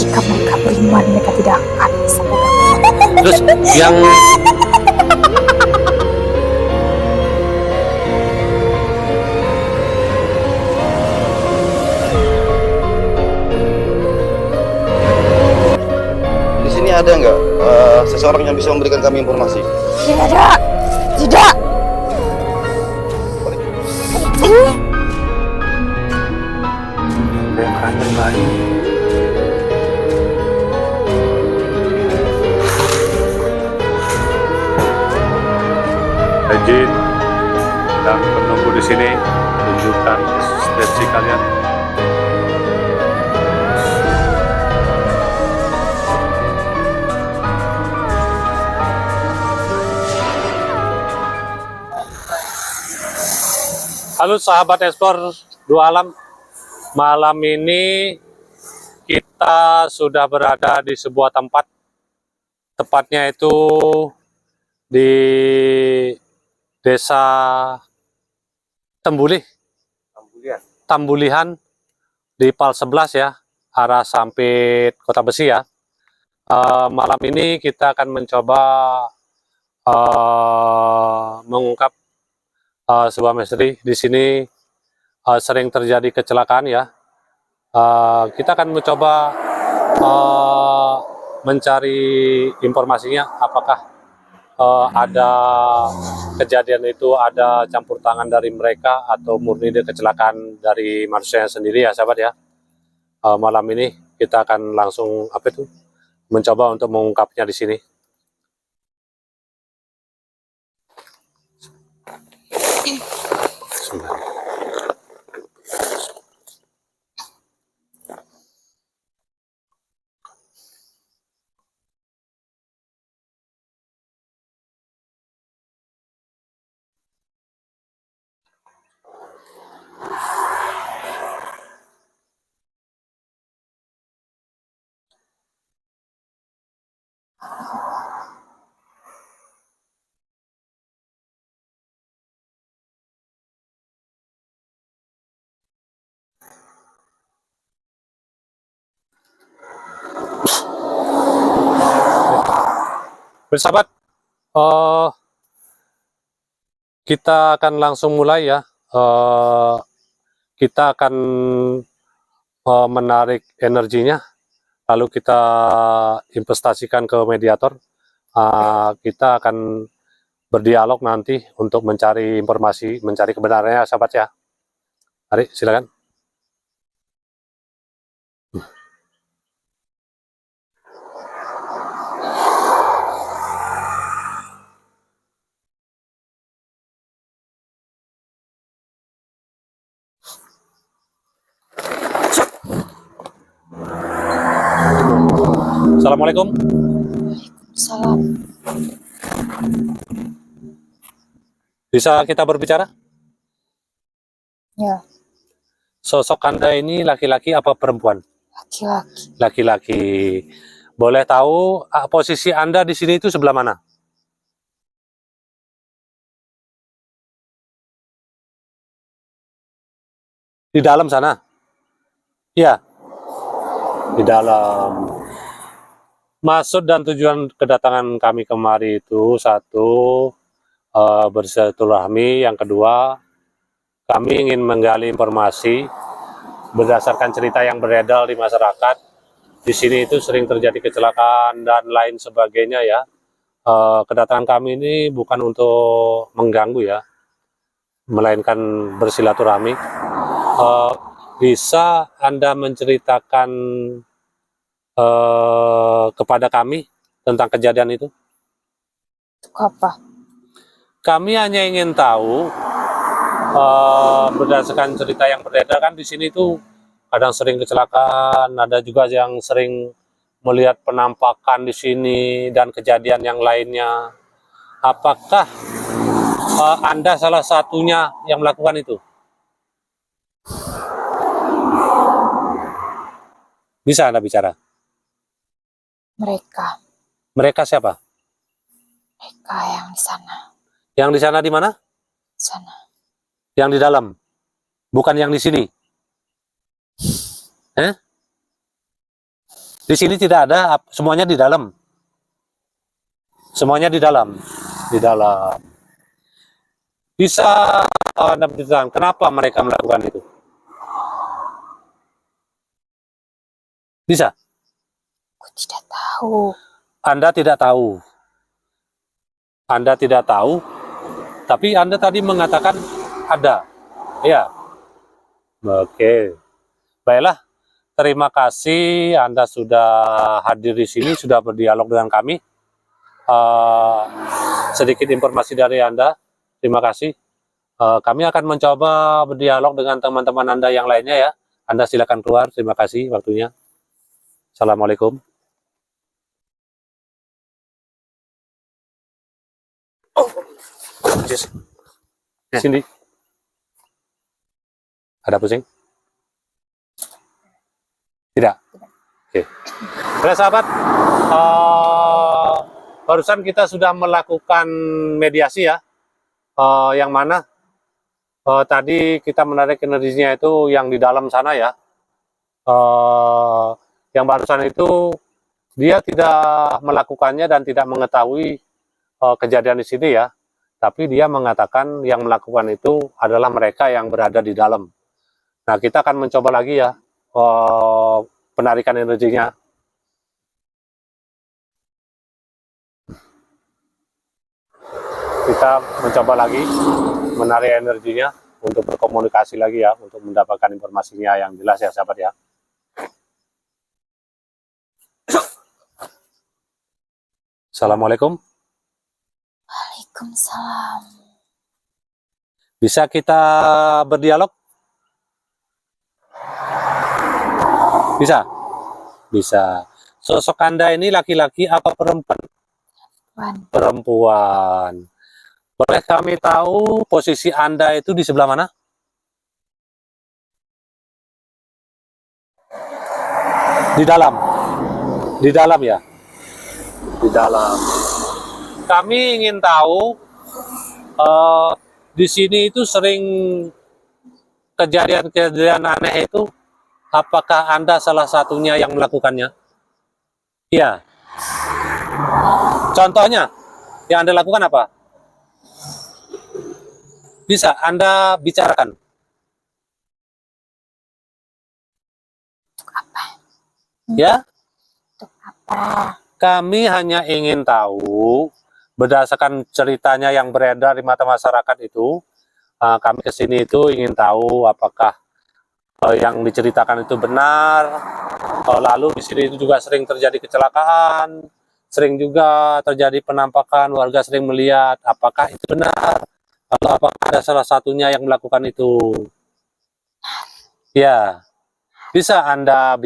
Jika mereka beriman, mereka tidak akan bisa pegang. Terus yang Di sini ada nggak seseorang yang bisa memberikan kami informasi? Tidak ada. Tidak. kangen bayi. Izin dan penunggu di sini tunjukkan eksistensi kalian. Halo sahabat Explore Dua Alam, malam ini kita sudah berada di sebuah tempat, tepatnya itu di Desa Tambulihan di Pal 11 ya, arah Sampit Kota Besi ya. Malam ini kita akan mencoba mengungkap sebuah misteri. Di sini sering terjadi kecelakaan ya. Kita akan mencoba mencari informasinya, apakah ada kejadian itu ada campur tangan dari mereka atau murni kecelakaan dari manusia sendiri ya sahabat ya. Malam ini kita akan langsung mencoba untuk mengungkapnya di sini. Bersahabat, kita akan langsung mulai ya. Kita akan menarik energinya, lalu kita investasikan ke mediator. Kita akan berdialog nanti untuk mencari informasi, mencari kebenarannya sahabat ya. Mari silakan. Assalamualaikum. Salam. Bisa kita berbicara? Ya, Sosok Anda ini laki-laki apa perempuan? laki-laki. Laki-laki. Boleh tahu posisi Anda di sini itu sebelah mana? Di dalam sana? Ya, di dalam. Maksud dan tujuan kedatangan kami kemari itu satu, bersilaturahmi. Yang kedua, kami ingin menggali informasi berdasarkan cerita yang beredar di masyarakat. Di sini itu sering terjadi kecelakaan dan lain sebagainya ya. Kedatangan kami ini bukan untuk mengganggu ya, melainkan bersilaturahmi. Bisa Anda menceritakan kepada kami tentang kejadian itu? Apa? Kami hanya ingin tahu, berdasarkan cerita yang beredar kan di sini tuh kadang sering kecelakaan, ada juga yang sering melihat penampakan di sini dan kejadian yang lainnya. Apakah Anda salah satunya yang melakukan itu? Bisa Anda bicara? Mereka. Mereka siapa? Mereka yang di sana. Yang di sana di mana? Sana. Yang di dalam, bukan yang di sini. Di sini tidak ada, semuanya di dalam. Semuanya di dalam. Di dalam. Bisa Anda beritahu kenapa mereka melakukan itu? Bisa? Aku tidak tahu. Anda tidak tahu. Anda tidak tahu, tapi Anda tadi mengatakan ada. Ya. Oke. Baiklah. Terima kasih Anda sudah hadir di sini, sudah berdialog dengan kami. Sedikit informasi dari Anda. Terima kasih. Kami akan mencoba berdialog dengan teman-teman Anda yang lainnya ya. Anda silakan keluar. Terima kasih waktunya. Assalamualaikum. Sini. Ada pusing? Tidak? Oke. Baiklah sahabat, barusan kita sudah melakukan mediasi ya, yang mana tadi kita menarik energinya itu yang di dalam sana ya. Yang barusan itu dia tidak melakukannya dan tidak mengetahui kejadian di sini ya, tapi dia mengatakan yang melakukan itu adalah mereka yang berada di dalam. Nah, kita akan mencoba lagi ya penarikan energinya. Kita mencoba lagi menarik energinya untuk berkomunikasi lagi ya, untuk mendapatkan informasinya yang jelas ya sahabat ya. Assalamualaikum. Waalaikumsalam. Bisa kita berdialog? Bisa? Bisa. Sosok Anda ini laki-laki apa perempuan? Perempuan. Boleh kami tahu posisi Anda itu di sebelah mana? Di dalam. Di dalam ya? Di dalam. Kami ingin tahu di sini itu sering kejadian-kejadian aneh itu, apakah Anda salah satunya yang melakukannya? Iya. Contohnya, yang Anda lakukan apa? Bisa Anda bicarakan? Untuk apa? Ya? Untuk apa? Kami hanya ingin tahu, berdasarkan ceritanya yang beredar di mata masyarakat itu, kami kesini itu ingin tahu apakah yang diceritakan itu benar. Lalu di sini itu juga sering terjadi kecelakaan, sering juga terjadi penampakan, warga sering melihat apakah itu benar atau apakah ada salah satunya yang melakukan itu. Ya, bisa Anda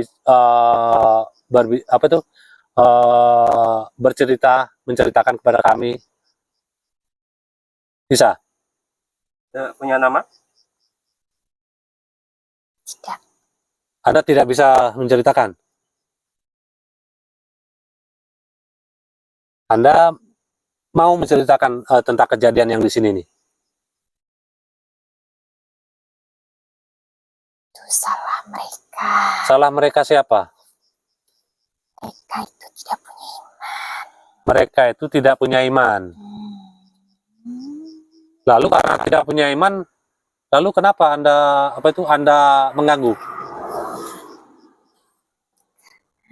menceritakan kepada kami? Bisa? Punya nama? Tidak. Anda tidak bisa menceritakan? Anda mau menceritakan tentang kejadian yang di sini nih? Itu salah mereka. Salah mereka siapa? Mereka itu tidak punya iman. Mereka itu tidak punya iman. Lalu karena tidak punya iman, lalu kenapa Anda mengganggu?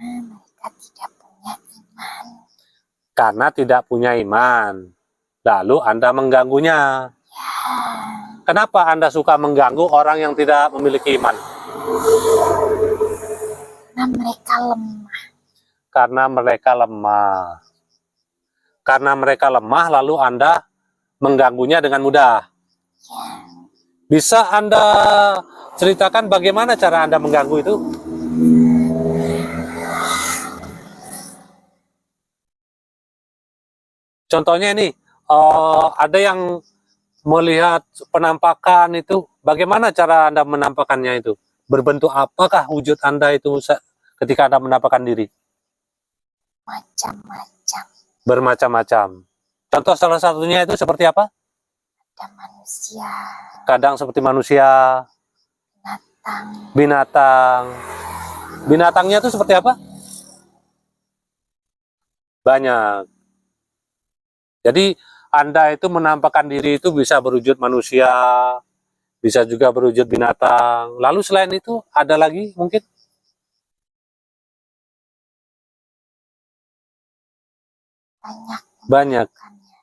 Mereka tidak punya iman. Karena tidak punya iman. Lalu Anda mengganggunya. Ya, Kenapa Anda suka mengganggu orang yang tidak memiliki iman? karena mereka lemah. Karena mereka lemah. Karena mereka lemah, lalu Anda mengganggunya dengan mudah. Ya, Bisa Anda ceritakan bagaimana cara Anda mengganggu itu? Contohnya ini, ada yang melihat penampakan itu, bagaimana cara Anda menampakkannya itu? Berbentuk apakah wujud Anda itu ketika Anda menampakkan diri? macam-macam. Bermacam-macam. Contoh salah satunya itu seperti apa? Ada manusia, Kadang seperti manusia, binatang, binatang. Binatangnya itu seperti apa? banyak. Jadi Anda itu menampakkan diri itu bisa berwujud manusia, bisa juga berwujud binatang. Lalu selain itu ada lagi mungkin? Banyak Banyak, melakukannya.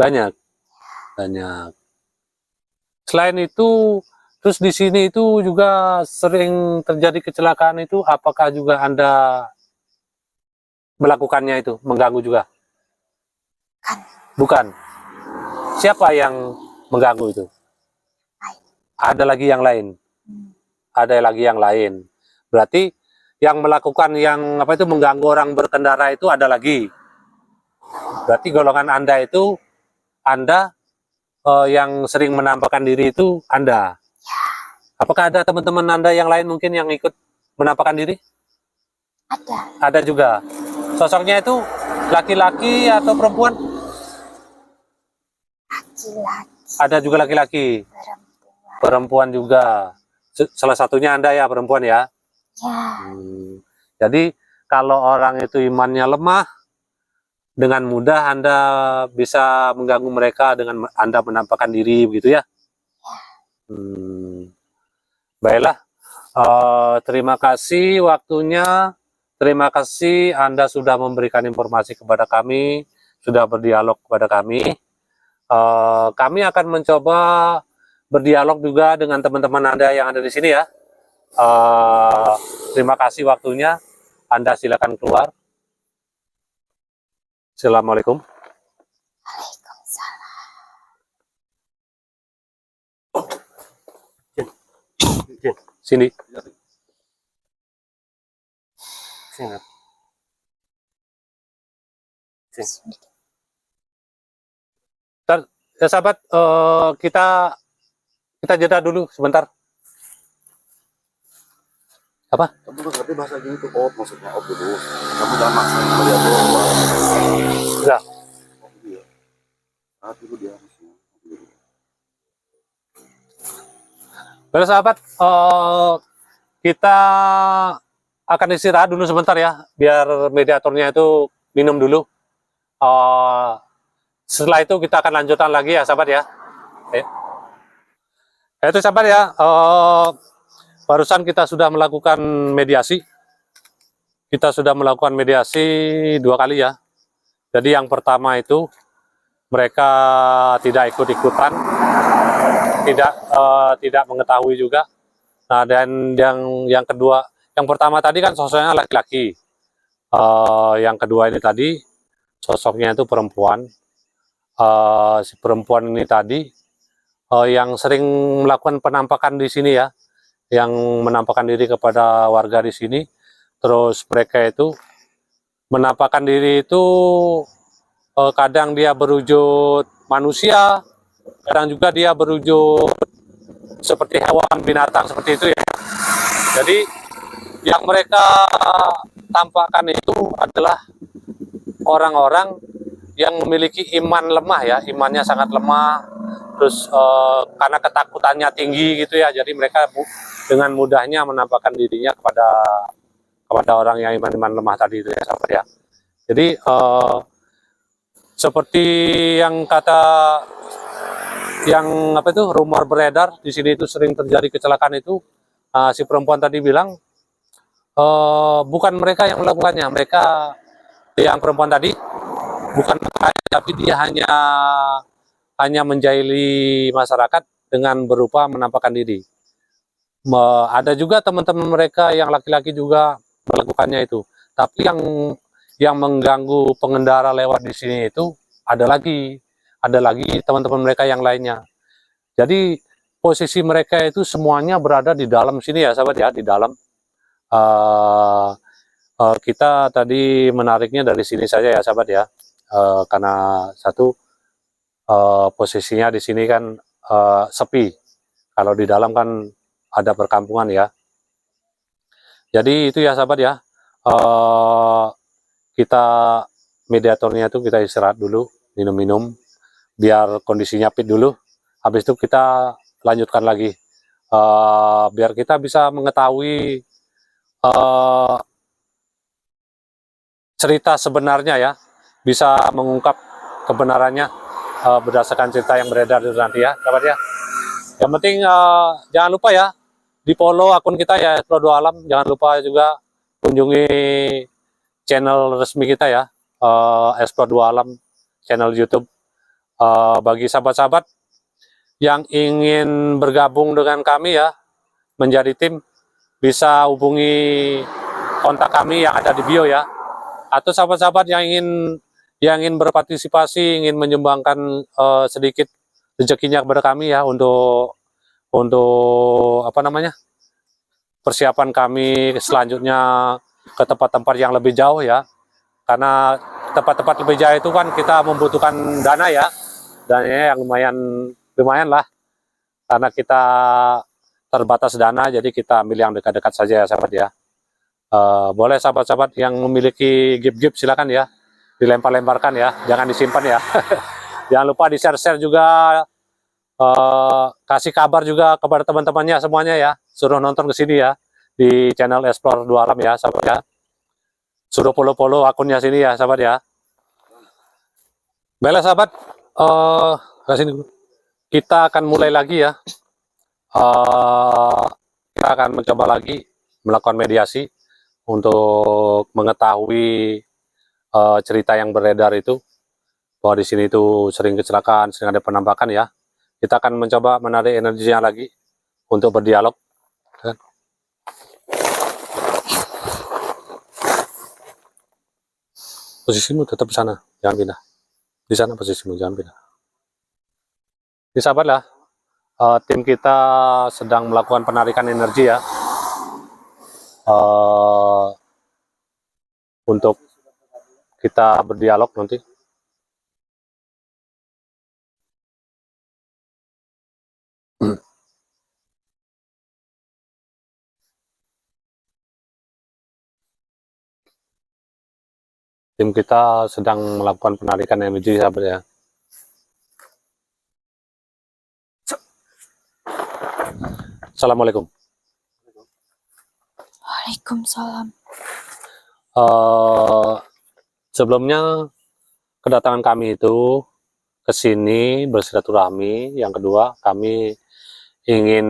banyak, banyak. Selain itu, terus di sini itu juga sering terjadi kecelakaan itu, apakah juga Anda melakukannya itu, mengganggu juga? Kan Bukan. Siapa yang mengganggu itu? lain. Ada lagi yang lain. Ada lagi yang lain. Berarti yang melakukan yang apa itu mengganggu orang berkendara itu ada lagi. Berarti golongan Anda itu Anda yang sering menampakkan diri itu Anda. Apakah ada teman-teman Anda yang lain mungkin yang ikut menampakkan diri? Ada Ada juga. Sosoknya itu laki-laki atau perempuan? laki-laki, Ada juga laki-laki. perempuan. Perempuan juga. Salah satunya Anda ya, perempuan ya. Ya, Jadi kalau orang itu imannya lemah, dengan mudah Anda bisa mengganggu mereka dengan Anda menampakkan diri begitu ya. Baiklah, terima kasih waktunya. Terima kasih Anda sudah memberikan informasi kepada kami, sudah berdialog kepada kami. Kami akan mencoba berdialog juga dengan teman-teman Anda yang ada di sini ya. Terima kasih waktunya. Anda silakan keluar. Assalamualaikum. Waalaikumsalam. Jin, Sini. sini. Sini. Bentar, ya sahabat, kita jeda dulu sebentar. Apa? Kamu tuh ngerti bahasa gini tuh, op maksudnya op dulu. Kamu jangan maksa melihat doang. Enggak. Iya. Dulu dia. Baiklah sahabat, kita akan istirahat dulu sebentar ya, biar mediatornya itu minum dulu. Setelah itu kita akan lanjutkan lagi ya sahabat ya. Itu sahabat ya, barusan kita sudah melakukan mediasi. Kita sudah melakukan mediasi 2 kali ya. Jadi yang pertama itu mereka tidak ikut-ikutan, tidak mengetahui juga. Nah, dan yang kedua, yang pertama tadi kan sosoknya laki-laki. Yang kedua ini tadi sosoknya itu perempuan. Si perempuan ini tadi yang sering melakukan penampakan di sini ya, yang menampakkan diri kepada warga di sini. Terus mereka itu menampakkan diri itu kadang dia berwujud manusia, kadang juga dia berwujud seperti hewan, binatang seperti itu ya. Jadi yang mereka tampakkan itu adalah orang-orang yang memiliki iman lemah ya, imannya sangat lemah, terus karena ketakutannya tinggi gitu ya, jadi mereka dengan mudahnya menampakkan dirinya kepada orang yang iman lemah tadi itu ya sahabat ya. Jadi seperti yang kata yang apa itu rumor beredar di sini itu sering terjadi kecelakaan itu, si perempuan tadi bilang bukan mereka yang melakukannya, mereka yang perempuan tadi bukan mereka, tapi dia hanya menjahili masyarakat dengan berupa menampakkan diri. Ada juga teman-teman mereka yang laki-laki juga melakukannya itu, tapi yang mengganggu pengendara lewat di sini itu ada lagi teman-teman mereka yang lainnya. Jadi posisi mereka itu semuanya berada di dalam sini ya sahabat ya, di dalam. Kita tadi menariknya dari sini saja ya sahabat ya, karena satu posisinya di sini kan sepi, kalau di dalam kan ada perkampungan ya. Jadi itu ya sahabat ya, kita mediatornya itu kita istirahat dulu, minum-minum biar kondisinya fit dulu, habis itu kita lanjutkan lagi biar kita bisa mengetahui cerita sebenarnya ya, bisa mengungkap kebenarannya berdasarkan cerita yang beredar itu nanti ya, sahabat ya. Yang penting jangan lupa ya, di follow akun kita ya, Explore Dua Alam. Jangan lupa juga kunjungi channel resmi kita ya, Explore Dua Alam, channel YouTube. Bagi sahabat-sahabat yang ingin bergabung dengan kami ya, menjadi tim, bisa hubungi kontak kami yang ada di bio ya. Atau sahabat-sahabat yang ingin berpartisipasi, ingin menyumbangkan sedikit rezekinya kepada kami ya, untuk apa namanya, persiapan kami selanjutnya ke tempat-tempat yang lebih jauh ya. Karena tempat-tempat lebih jauh itu kan kita membutuhkan dana ya, dananya yang lumayan lah, karena kita terbatas dana, jadi kita ambil yang dekat-dekat saja ya sahabat ya. Boleh sahabat-sahabat yang memiliki gift-gift silakan ya, dilempar-lemparkan ya, jangan disimpan ya. Jangan lupa di share-share juga, kasih kabar juga kepada teman-temannya semuanya ya, suruh nonton ke sini ya, di channel Explore Dua Alam ya sahabat ya. Suruh follow akunnya sini ya sahabat ya. Baiklah sahabat, kasih dulu. Kita akan mulai lagi ya. Kita akan mencoba lagi melakukan mediasi untuk mengetahui cerita yang beredar itu, bahwa di sini itu sering kecelakaan, sering ada penampakan ya. Kita akan mencoba menarik energinya lagi untuk berdialog. Posisimu tetap di sana, jangan pindah. Di sana posisimu, jangan pindah. Ini sahabat lah, tim kita sedang melakukan penarikan energi ya, untuk kita berdialog nanti. Tim kita sedang melakukan penarikan energi sahabat ya. Assalamualaikum. Waalaikumsalam. Sebelumnya kedatangan kami itu ke sini bersilaturahmi. Yang kedua, kami ingin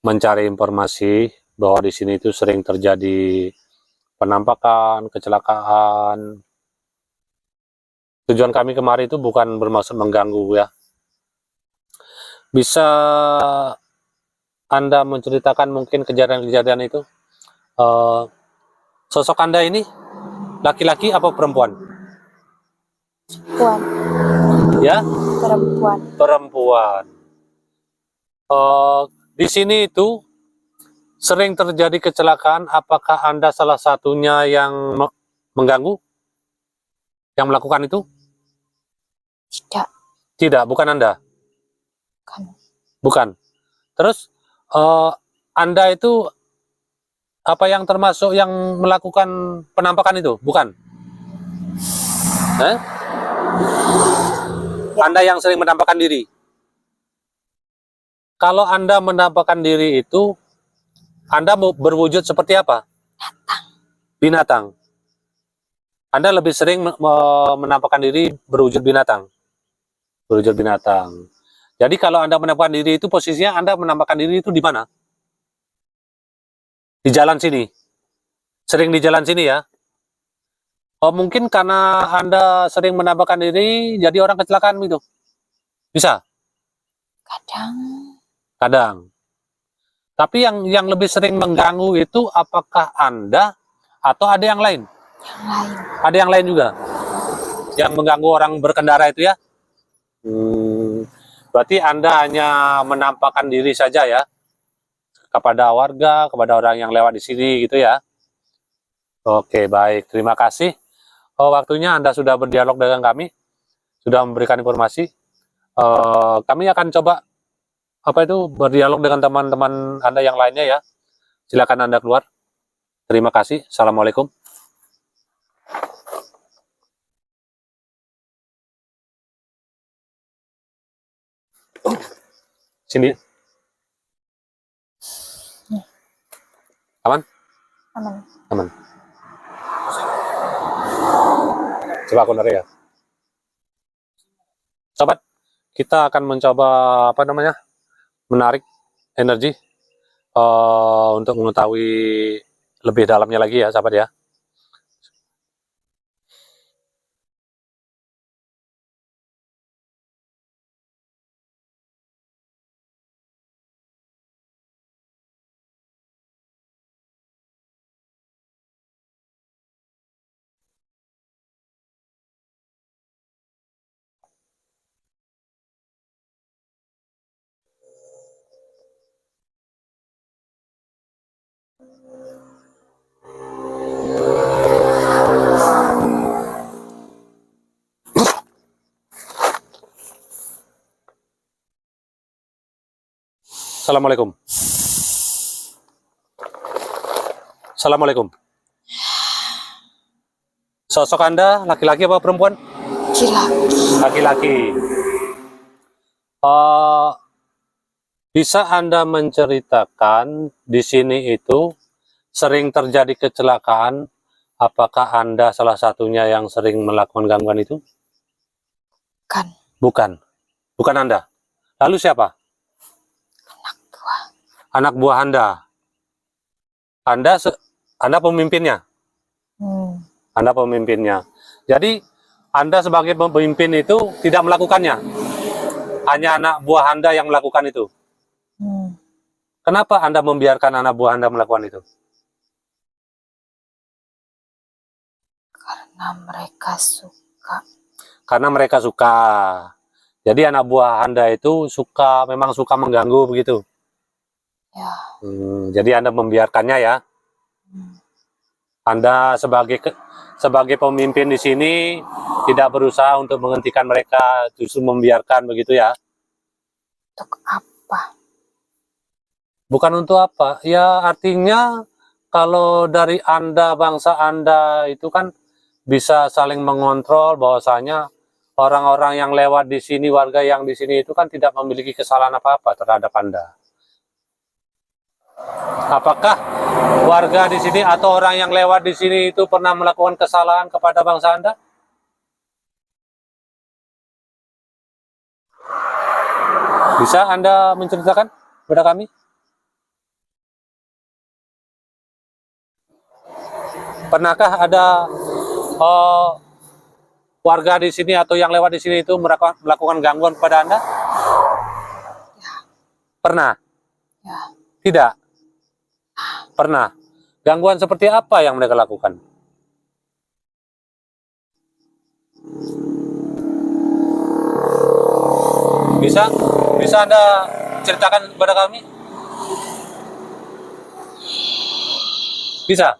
mencari informasi bahwa di sini itu sering terjadi penampakan, kecelakaan. Tujuan kami kemarin itu bukan bermaksud mengganggu ya. Bisa Anda menceritakan mungkin kejadian-kejadian itu? Sosok Anda ini laki-laki apa perempuan? Puan, Ya, perempuan. perempuan. Di sini itu sering terjadi kecelakaan. Apakah Anda salah satunya yang mengganggu, yang melakukan itu? Tidak, Tidak, bukan Anda. kamu. Bukan. Terus Anda itu apa yang termasuk yang melakukan penampakan itu? Bukan. Anda yang sering menampakkan diri. Kalau Anda menampakkan diri itu, Anda mau berwujud seperti apa? Binatang. Anda lebih sering menampakkan diri berwujud binatang. Berwujud binatang. Jadi kalau Anda menampakkan diri itu, posisinya Anda menampakkan diri itu di mana? Di jalan sini. Sering di jalan sini ya. Mungkin karena Anda sering menampakkan diri, jadi orang kecelakaan gitu. Bisa? Kadang Kadang. Tapi yang lebih sering mengganggu itu apakah Anda atau ada yang lain? yang lain. Ada yang lain juga? Yang mengganggu orang berkendara itu ya? Berarti Anda hanya menampakkan diri saja ya, kepada warga, kepada orang yang lewat di sini gitu ya. Oke, baik. Terima kasih. Waktunya Anda sudah berdialog dengan kami, sudah memberikan informasi. Kami akan coba berdialog dengan teman-teman Anda yang lainnya ya. Silakan Anda keluar. Terima kasih. Assalamualaikum. Sini. Aman? Aman. Aman. Coba aku narik ya. Sobat, kita akan mencoba menarik energi untuk mengetahui lebih dalamnya lagi ya, sahabat ya. Assalamualaikum. Assalamualaikum. Sosok Anda laki-laki apa perempuan? Laki-laki. Bisa Anda menceritakan di sini itu sering terjadi kecelakaan? Apakah Anda salah satunya yang sering melakukan gangguan itu? Bukan. Bukan Anda. Lalu siapa? Anak buah Anda. Anda pemimpinnya. Anda pemimpinnya. Jadi Anda sebagai pemimpin itu tidak melakukannya. Hanya anak buah Anda yang melakukan itu. Kenapa Anda membiarkan anak buah Anda melakukan itu? Karena mereka suka. Karena mereka suka. Jadi anak buah Anda itu memang suka mengganggu begitu. Ya. Jadi Anda membiarkannya ya. Anda sebagai pemimpin di sini tidak berusaha untuk menghentikan mereka, justru membiarkan begitu ya. Untuk apa? Bukan untuk apa? Ya artinya kalau dari Anda, bangsa Anda itu kan bisa saling mengontrol bahwasanya orang-orang yang lewat di sini, warga yang di sini itu kan tidak memiliki kesalahan apa-apa terhadap Anda. Apakah warga di sini atau orang yang lewat di sini itu pernah melakukan kesalahan kepada bangsa Anda? Bisa Anda menceritakan kepada kami? Pernahkah ada warga di sini atau yang lewat di sini itu melakukan gangguan kepada Anda? Ya. Pernah? Ya. Tidak? Pernah. Gangguan seperti apa yang mereka lakukan? Bisa Anda ceritakan kepada kami? Bisa?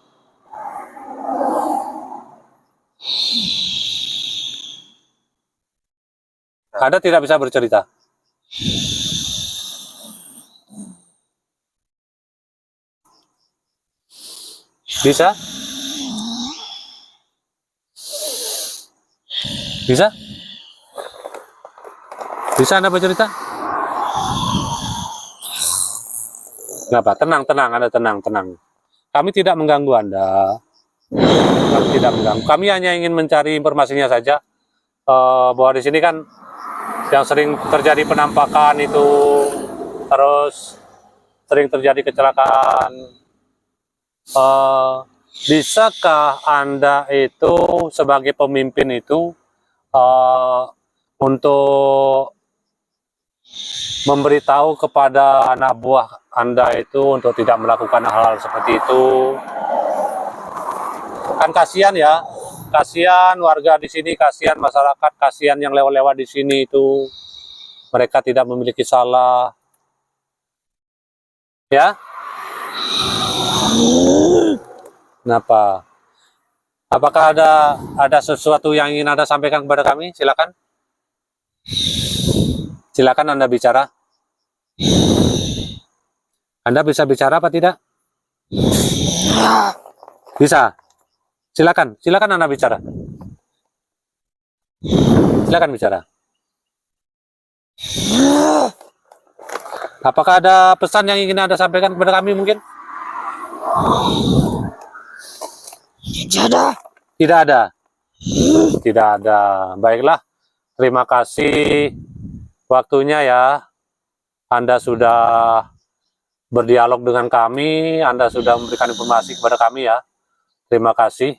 Anda tidak bisa bercerita. Bisa? Bisa? Bisa Anda bercerita? Kenapa? Tenang, Anda tenang. Kami tidak mengganggu Anda. Kami tidak mengganggu. Kami hanya ingin mencari informasinya saja. Bahwa di sini kan yang sering terjadi penampakan itu, terus sering terjadi kecelakaan. Bisakah Anda itu sebagai pemimpin itu untuk memberitahu kepada anak buah Anda itu untuk tidak melakukan hal-hal seperti itu? Kan kasihan ya, kasihan warga di sini, kasihan masyarakat, kasihan yang lewat-lewat di sini itu, mereka tidak memiliki salah, ya? Kenapa? Apakah ada sesuatu yang ingin Anda sampaikan kepada kami? Silakan. Silakan Anda bicara. Anda bisa bicara apa tidak? Bisa. Silakan Anda bicara. Silakan bicara. Apakah ada pesan yang ingin Anda sampaikan kepada kami mungkin? Tidak ada. Tidak ada. Tidak ada. Baiklah, terima kasih waktunya ya. Anda sudah berdialog dengan kami, Anda sudah memberikan informasi kepada kami ya. Terima kasih.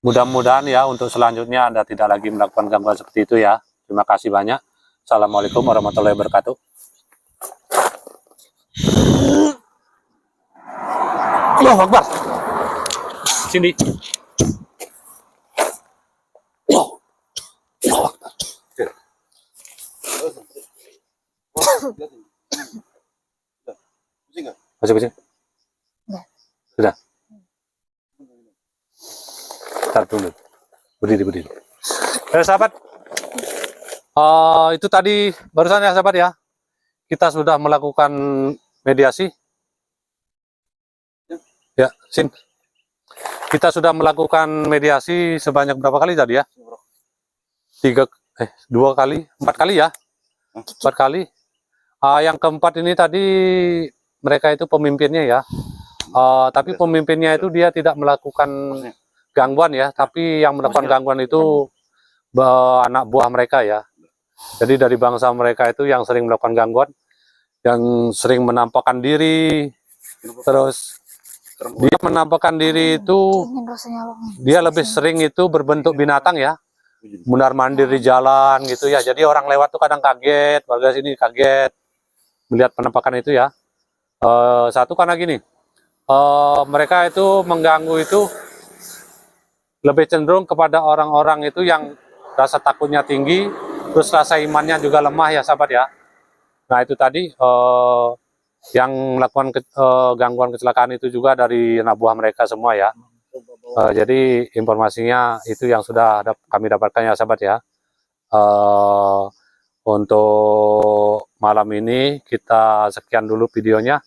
Mudah-mudahan ya untuk selanjutnya Anda tidak lagi melakukan gangguan seperti itu ya. Terima kasih banyak. Assalamualaikum warahmatullahi wabarakatuh. Allahu Akbar. Sini. Masih pusing? Enggak. Sudah. Bentar dulu. Berdiri. Sahabat. Itu tadi barusan ya sahabat ya. Kita sudah melakukan mediasi. Ya, Sin. Kita sudah melakukan mediasi sebanyak berapa kali tadi ya? 2 kali, 4 kali ya? 4 kali. Yang keempat ini tadi mereka itu pemimpinnya ya. Tapi pemimpinnya itu dia tidak melakukan gangguan ya, tapi yang melakukan gangguan itu anak buah mereka ya. Jadi dari bangsa mereka itu yang sering melakukan gangguan, yang sering menampakkan diri, terus dia menampakkan diri itu Ingin rasanya Bang. dia lebih sering itu berbentuk binatang ya, mundar mandir di jalan gitu ya. Jadi orang lewat tuh kadang kaget, warga sini kaget melihat penampakan itu ya. Satu karena gini, mereka itu mengganggu itu lebih cenderung kepada orang-orang itu yang rasa takutnya tinggi, terus rasa imannya juga lemah ya sahabat ya. Nah itu tadi yang melakukan gangguan kecelakaan itu juga dari anak buah mereka semua ya. Jadi informasinya itu yang sudah kami dapatkan ya sahabat ya. Untuk malam ini kita sekian dulu videonya.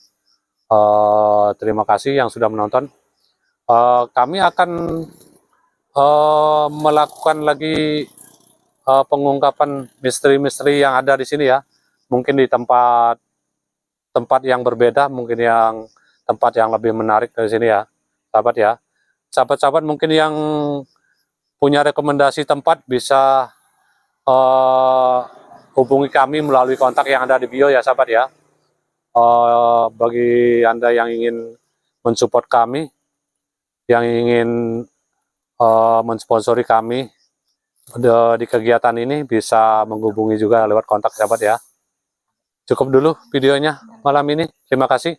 Terima kasih yang sudah menonton. Kami akan melakukan lagi pengungkapan misteri-misteri yang ada di sini ya. Mungkin di tempat yang berbeda, mungkin yang tempat yang lebih menarik dari sini ya, sahabat ya. Sahabat-sahabat mungkin yang punya rekomendasi tempat bisa hubungi kami melalui kontak yang ada di bio ya sahabat ya. Bagi Anda yang ingin mensupport kami, yang ingin mensponsori kami di kegiatan ini, bisa menghubungi juga lewat kontak sahabat ya. Cukup dulu videonya malam ini. Terima kasih.